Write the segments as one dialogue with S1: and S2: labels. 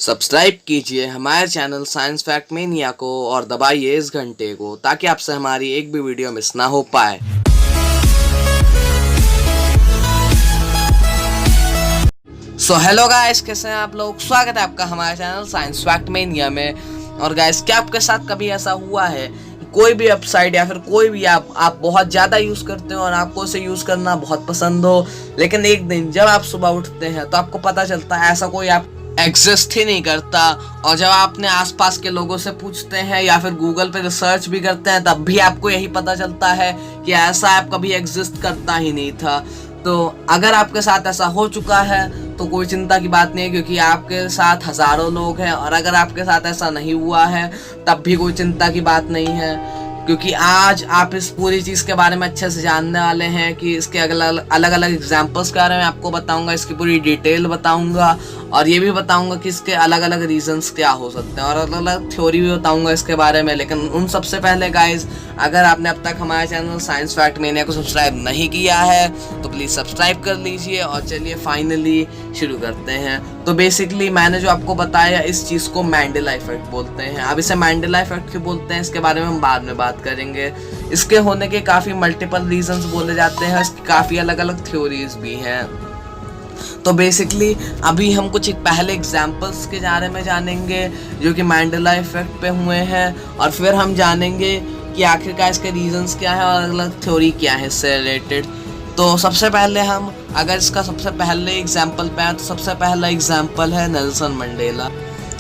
S1: Subscribe कीजिए हमारे channel science fact mania को और दबाइए इस घंटे को ताकि आपसे हमारी एक भी वीडियो मिस ना हो पाए। सो हेलो गाइस, कैसे हैं आप लोग। स्वागत है आपका हमारे चैनल साइंस फैक्ट मेनिया में। और गाइस, क्या आपके साथ कभी ऐसा हुआ है कि कोई भी वेबसाइट या फिर कोई भी आप बहुत ज़्यादा यूज़ करते हो और आपको उसे यूज़ करना बहुत पसंद हो, लेकिन एक दिन जब आप सुबह उठते हैं तो आपको पता चलता है ऐसा कोई ऐप एग्जिस्ट ही नहीं करता। और जब आप अपने आसपास के लोगों से पूछते हैं या फिर गूगल पे रिसर्च भी करते हैं तब भी आपको यही पता चलता है कि ऐसा ऐप कभी एग्जिस्ट करता ही नहीं था। तो अगर आपके साथ ऐसा हो चुका है तो कोई चिंता की बात नहीं है, क्योंकि आपके साथ हज़ारों लोग हैं। और अगर आपके साथ ऐसा नहीं हुआ है तब भी कोई चिंता की बात नहीं है, क्योंकि आज आप इस पूरी चीज़ के बारे में अच्छे से जानने वाले हैं कि इसके अलग अलग एग्जाम्पल्स के बारे में आपको बताऊंगा, इसकी पूरी डिटेल बताऊंगा और ये भी बताऊंगा कि इसके अलग अलग रीजंस क्या हो सकते हैं और अलग अलग थ्योरी भी बताऊंगा इसके बारे में। लेकिन उन सबसे पहले गाइज, अगर आपने अब तक हमारे चैनल साइंस फैक्ट मेनिया को सब्सक्राइब नहीं किया है तो प्लीज़ सब्सक्राइब कर लीजिए। और चलिए फाइनली शुरू करते हैं। तो बेसिकली मैंने जो आपको बताया, इस चीज़ को मैंडेला इफेक्ट बोलते हैं। अब इसे मैंडेला इफेक्ट क्यों बोलते हैं इसके बारे में हम बाद में बात करेंगे। इसके होने के काफ़ी मल्टीपल रीजंस बोले जाते हैं, इसकी काफ़ी अलग अलग थ्योरीज भी हैं। तो बेसिकली अभी हम कुछ एक पहले एग्जाम्पल्स के बारे में जानेंगे जो कि मैंडेला इफेक्ट पे हुए हैं, और फिर हम जानेंगे कि आखिरकार इसके रीजंस क्या है और अलग अलग थ्योरी क्या है इससे रिलेटेड। तो सबसे पहले हम अगर इसका सबसे पहले एग्जाम्पल पे आए तो सबसे पहला एग्जाम्पल है नेल्सन मंडेला।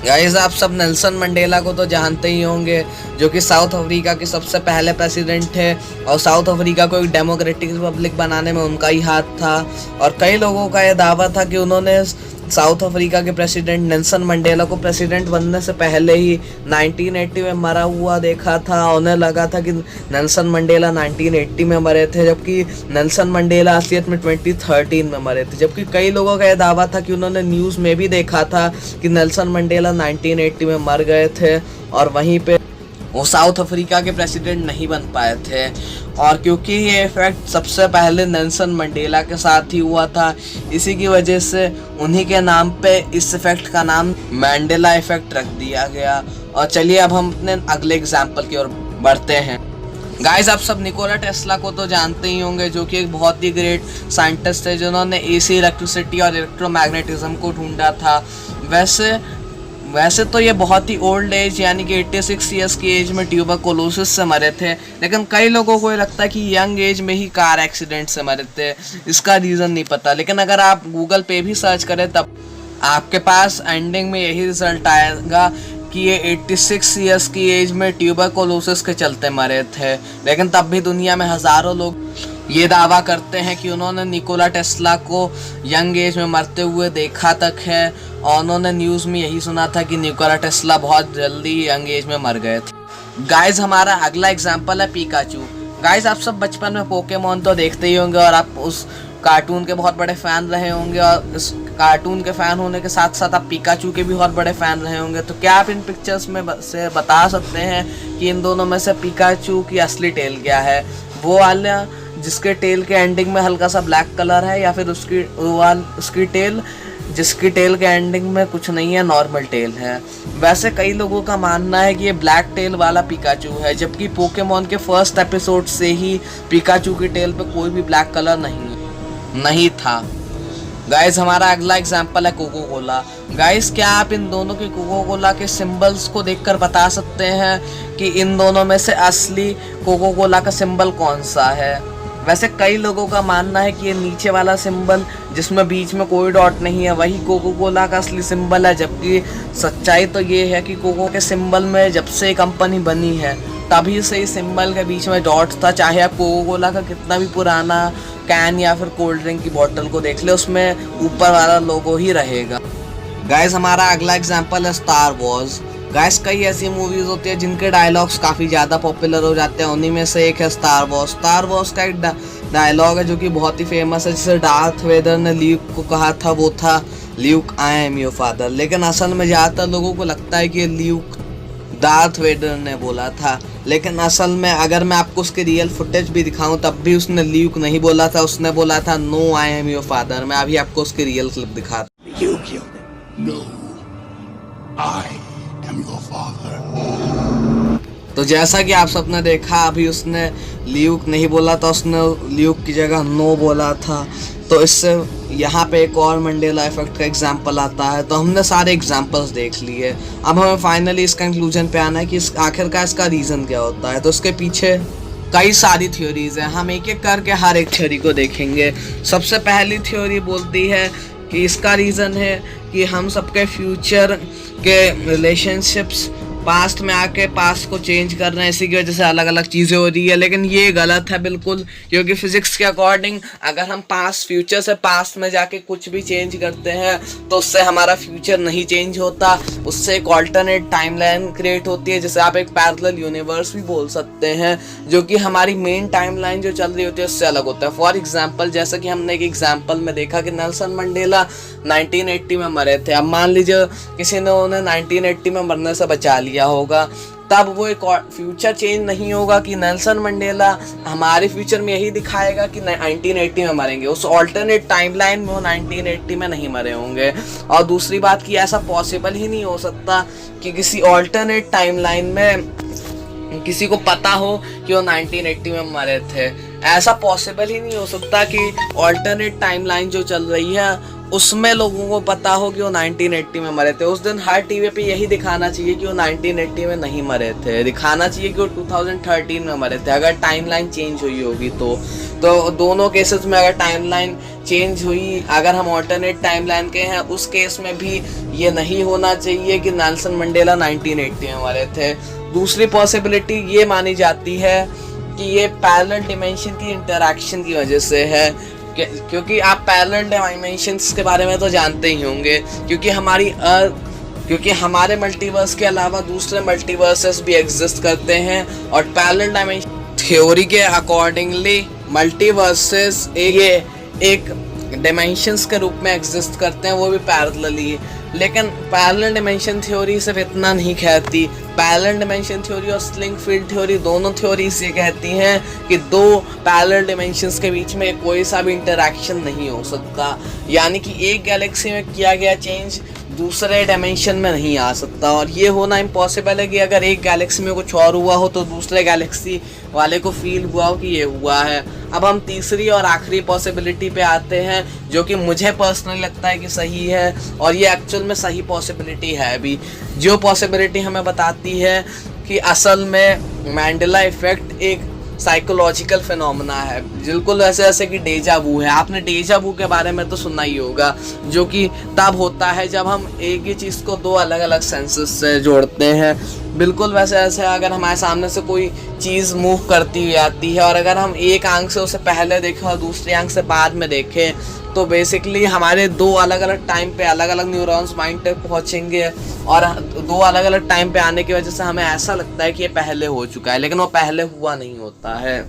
S1: गाइस, आप सब नेल्सन मंडेला को तो जानते ही होंगे, जो कि साउथ अफ्रीका के सबसे पहले प्रेसिडेंट थे और साउथ अफ्रीका को एक डेमोक्रेटिक रिपब्लिक बनाने में उनका ही हाथ था। और कई लोगों का यह दावा था कि उन्होंने साउथ अफ्रीका के प्रेसिडेंट नेल्सन मंडेला को प्रेसिडेंट बनने से पहले ही 1980 में मरा हुआ देखा था। उन्हें लगा था कि नेल्सन मंडेला 1980 में मरे थे, जबकि नेल्सन मंडेला असलियत में 2013 में मरे थे। जबकि कई लोगों का यह दावा था कि उन्होंने न्यूज़ में भी देखा था कि नेल्सन मंडेला 1980 में मर गए थे और वहीं पे वो साउथ अफ्रीका के प्रेसिडेंट नहीं बन पाए थे। और क्योंकि ये इफेक्ट सबसे पहले नेल्सन मंडेला के साथ ही हुआ था, इसी की वजह से उन्हीं के नाम पे इस इफेक्ट का नाम मैंडेला इफेक्ट रख दिया गया। और चलिए अब हम अपने अगले एग्जाम्पल की ओर बढ़ते हैं। गाइस, आप सब निकोला टेस्ला को तो जानते ही होंगे, जो कि एक बहुत ही ग्रेट साइंटिस्ट है जिन्होंने एसी, इलेक्ट्रिसिटी और इलेक्ट्रोमैग्नेटिज्म को ढूंढा था। वैसे तो ये बहुत ही ओल्ड एज यानी कि 86 ईयर्स की एज में ट्यूबरकुलोसिस से मरे थे, लेकिन कई लोगों को ये लगता है कि यंग एज में ही कार एक्सीडेंट से मरे थे। इसका रीज़न नहीं पता, लेकिन अगर आप गूगल पे भी सर्च करें तब आपके पास एंडिंग में यही रिजल्ट आएगा कि ये 86 ईयर्स की एज में ट्यूबरकुलोसिस के चलते मरे थे। लेकिन तब भी दुनिया में हज़ारों लोग ये दावा करते हैं कि उन्होंने निकोला टेस्ला को यंग एज में मरते हुए देखा तक है, और उन्होंने न्यूज़ में यही सुना था कि निकोला टेस्ला बहुत जल्दी यंग एज में मर गए थे। गाइस, हमारा अगला एग्जाम्पल है पिकाचू। गाइस, आप सब बचपन में पोकेमॉन तो देखते ही होंगे और आप उस कार्टून के बहुत बड़े फ़ैन रहे होंगे, और इस कार्टून के फ़ैन होने के साथ साथ आप पिकाचू के भी बहुत बड़े फ़ैन रहे होंगे। तो क्या आप इन पिक्चर्स में से बता सकते हैं कि इन दोनों में से पिकाचू की असली टेल क्या है? वो वाला जिसके टेल के एंडिंग में हल्का सा ब्लैक कलर है, या फिर उसकी टेल जिसकी टेल के एंडिंग में कुछ नहीं है, नॉर्मल टेल है? वैसे कई लोगों का मानना है कि ये ब्लैक टेल वाला पिकाचू है, जबकि पोकेमॉन के फर्स्ट एपिसोड से ही पिकाचू की टेल पे कोई भी ब्लैक कलर नहीं था। गाइस, हमारा अगला एग्जाम्पल है कोको कोला। गाइस, क्या आप इन दोनों के कोको कोला के सिंबल्स को देखकर बता सकते हैं कि इन दोनों में से असली कोको कोला का सिंबल कौन सा है? वैसे कई लोगों का मानना है कि ये नीचे वाला सिंबल जिसमें बीच में कोई डॉट नहीं है वही कोको कोला का असली सिंबल है, जबकि सच्चाई तो ये है कि कोको के सिंबल में जब से कंपनी बनी है तभी से ही सिंबल के बीच में डॉट था। चाहे आप कोको कोला का कितना भी पुराना कैन या फिर कोल्ड ड्रिंक की बोतल को देख ले, उसमें ऊपर वाला लोगो ही रहेगा। गाइस, हमारा अगला एग्जाम्पल है स्टार वॉर्स। गाइस, कई ऐसी मूवीज़ होती है जिनके डायलॉग्स काफ़ी ज़्यादा पॉपुलर हो जाते हैं, उन्हीं में से एक है स्टार वॉर्स। स्टार वॉर्स का एक डायलॉग है जो कि बहुत ही फेमस है, जिसे डार्थ वेदर ने ल्यूक को कहा था, वो था Luke I am your father. लेकिन असल में ज़्यादातर लोगों को लगता है कि ल्यूक डार्थ वेदर ने बोला था, लेकिन असल में अगर मैं आपको उसके रियल फुटेज भी दिखाऊं तब भी उसने ल्यूक नहीं बोला था, उसने बोला था no I am your father. मैं अभी आपको उसकी रियल क्लिप दिखाता हूं।
S2: I am your father.
S1: तो जैसा कि आप सबने देखा, अभी उसने ल्यूक नहीं बोला था, उसने ल्यूक की जगह नो बोला था। तो इससे यहाँ पे एक और मंडेला इफेक्ट का एग्जांपल आता है। तो हमने सारे एग्जांपल्स देख लिए, अब हमें फाइनली इस कंक्लूजन पे आना है कि आखिरकार इसका रीज़न क्या होता है। तो इसके पीछे कई सारी थ्योरीज हैं, हम एक एक करके हर एक थ्योरी को देखेंगे। सबसे पहली थ्योरी बोलती है कि इसका रीज़न है कि हम सबके फ्यूचर के रिलेशनशिप्स पास्ट में आके पास्ट को चेंज कर रहे हैं, इसी की वजह से अलग अलग चीज़ें हो रही है। लेकिन ये गलत है बिल्कुल, क्योंकि फिजिक्स के अकॉर्डिंग अगर हम पास्ट फ्यूचर से पास्ट में जाके कुछ भी चेंज करते हैं तो उससे हमारा फ्यूचर नहीं चेंज होता, उससे एक ऑल्टरनेट टाइमलाइन क्रिएट होती है, जिसे आप एक पैरेलल यूनिवर्स भी बोल सकते हैं, जो कि हमारी मेन टाइमलाइन जो चल रही होती है उससे अलग होता है। फॉर एग्जाम्पल, जैसा कि हमने एक एग्जाम्पल में देखा कि नेल्सन मंडेला 1980 में मरे थे। अब मान लीजिए किसी ने उन्हें 1980 में मरने से बचा लिया होगा, तब वो एक फ्यूचर चेंज नहीं होगा कि नेल्सन मंडेला हमारे फ्यूचर में यही दिखाएगा कि 1980 में मरेंगे, उस ऑल्टरनेट टाइमलाइन में वो 1980 में नहीं मरे होंगे। और दूसरी बात कि ऐसा पॉसिबल ही नहीं हो सकता कि किसी ऑल्टरनेट टाइमलाइन में किसी को पता हो कि वो 1980 में मरे थे। ऐसा पॉसिबल ही नहीं हो सकता कि ऑल्टरनेट टाइमलाइन जो चल रही है उसमें लोगों को पता हो कि वो 1980 में मरे थे। उस दिन हर टीवी पे यही दिखाना चाहिए कि वो 1980 में नहीं मरे थे, दिखाना चाहिए कि वो 2013 में मरे थे, अगर टाइमलाइन चेंज हुई होगी तो दोनों केसेस में अगर टाइमलाइन चेंज हुई, अगर हम ऑल्टरनेट टाइमलाइन के हैं, उस केस में भी ये नहीं होना चाहिए कि नेल्सन मंडेला 1980 में मरे थे। दूसरी पॉसिबिलिटी ये मानी जाती है कि ये पैरेलल डिमेंशन की इंटरैक्शन की वजह से है, क्योंकि आप पैरेलल डायमेंशंस के बारे में तो जानते ही होंगे, क्योंकि हमारे मल्टीवर्स के अलावा दूसरे मल्टीवर्सेस भी एग्जिस्ट करते हैं, और पैरेलल डायमेंशन थ्योरी के अकॉर्डिंगली मल्टीवर्सेस एक डायमेंशंस के रूप में एग्जिस्ट करते हैं, वो भी पैरेलली। लेकिन पैरेलल डायमेंशन थ्योरी सिर्फ इतना नहीं कहती, पैरेलल डायमेंशन थ्योरी और स्लिंग फील्ड थ्योरी दोनों थ्योरीज ये कहती हैं कि दो पैरेलल डायमेंशंस के बीच में कोई सा भी इंटरैक्शन नहीं हो सकता, यानी कि एक गैलेक्सी में किया गया चेंज दूसरे डायमेंशन में नहीं आ सकता। और ये होना इम्पॉसिबल है कि अगर एक गैलेक्सी में कुछ और हुआ हो तो दूसरे गैलेक्सी वाले को फील हुआ हो कि ये हुआ है। अब हम तीसरी और आखिरी पॉसिबिलिटी पे आते हैं, जो कि मुझे पर्सनली लगता है कि सही है, और ये एक्चुअल में सही पॉसिबिलिटी है भी। जो पॉसिबिलिटी हमें बताती है कि असल में मैंडेला इफेक्ट एक साइकोलॉजिकल फिनोमेना है, बिल्कुल ऐसे कि डेजा वू है। आपने डेजा वू के बारे में तो सुना ही होगा, जो कि तब होता है जब हम एक ही चीज़ को दो अलग अलग सेंसेस से जोड़ते हैं। बिल्कुल वैसे ऐसे अगर हमारे सामने से कोई चीज़ मूव करती हुई आती है, और अगर हम एक आंख से उसे पहले देखें और दूसरी आंख से बाद में देखें, तो बेसिकली हमारे दो अलग अलग टाइम पे अलग अलग न्यूरॉन्स माइंड तक पहुँचेंगे, और दो अलग अलग टाइम पे आने की वजह से हमें ऐसा लगता है कि ये पहले हो चुका है, लेकिन वो पहले हुआ नहीं होता है।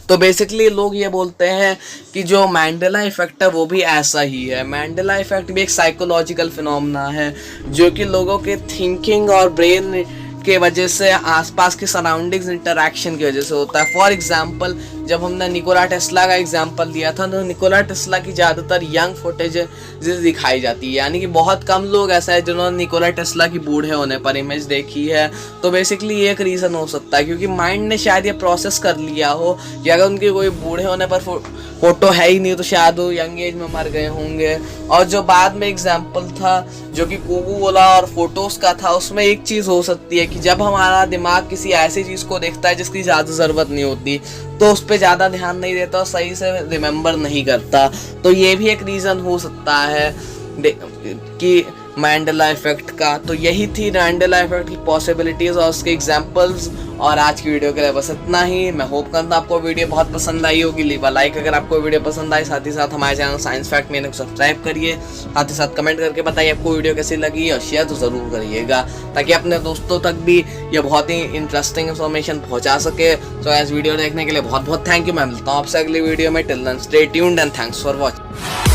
S1: तो बेसिकली लोग ये बोलते हैं कि जो मैंडेला इफेक्ट है वो भी ऐसा ही है। मैंडेला इफेक्ट भी एक साइकोलॉजिकल फिनोमेना है, जो कि लोगों के थिंकिंग और ब्रेन के वजह से, आसपास के सराउंडिंग्स इंटरैक्शन की वजह से होता है। फॉर एग्जांपल, जब हमने निकोला टेस्ला का एग्जांपल दिया था, तो निकोला टेस्ला की ज़्यादातर यंग फुटेज दिखाई जाती है, यानी कि बहुत कम लोग ऐसा है जिन्होंने निकोला टेस्ला की बूढ़े होने पर इमेज देखी है। तो बेसिकली ये एक रीज़न हो सकता है, क्योंकि माइंड ने शायद ये प्रोसेस कर लिया हो कि अगर उनके कोई बूढ़े होने पर फोटो है ही नहीं तो शायद वो यंग एज में मर गए होंगे। और जो बाद में एग्जाम्पल था जो कि कोकोकोला और फोटोज़ का था, उसमें एक चीज़ हो सकती है कि जब हमारा दिमाग किसी ऐसी चीज़ को देखता है जिसकी ज़्यादा ज़रूरत नहीं होती, तो उस पर ज़्यादा ध्यान नहीं देता और सही से रिमेंबर नहीं करता। तो ये भी एक रीज़न हो सकता है कि मैंडेला इफेक्ट का। तो यही थी मैंडेला इफेक्ट की पॉसिबिलिटीज़ और उसके एग्जांपल्स। और आज की वीडियो के लिए बस इतना ही। मैं होप करता हूँ आपको वीडियो बहुत पसंद आई होगी। लीव अ लाइक अगर आपको वीडियो पसंद आई, साथ ही साथ हमारे चैनल साइंस फैक्ट में सब्सक्राइब करिए, साथ ही साथ कमेंट करके बताइए आपको वीडियो कैसी लगी, और शेयर तो ज़रूर करिएगा ताकि अपने दोस्तों तक भी ये बहुत ही इंटरेस्टिंग इन्फॉर्मेशन पहुँचा सके। तो इस वीडियो देखने के लिए बहुत बहुत थैंक यू। मैं मिलता हूँ आपसे अगली वीडियो में। Till then stay tuned and thanks for watching.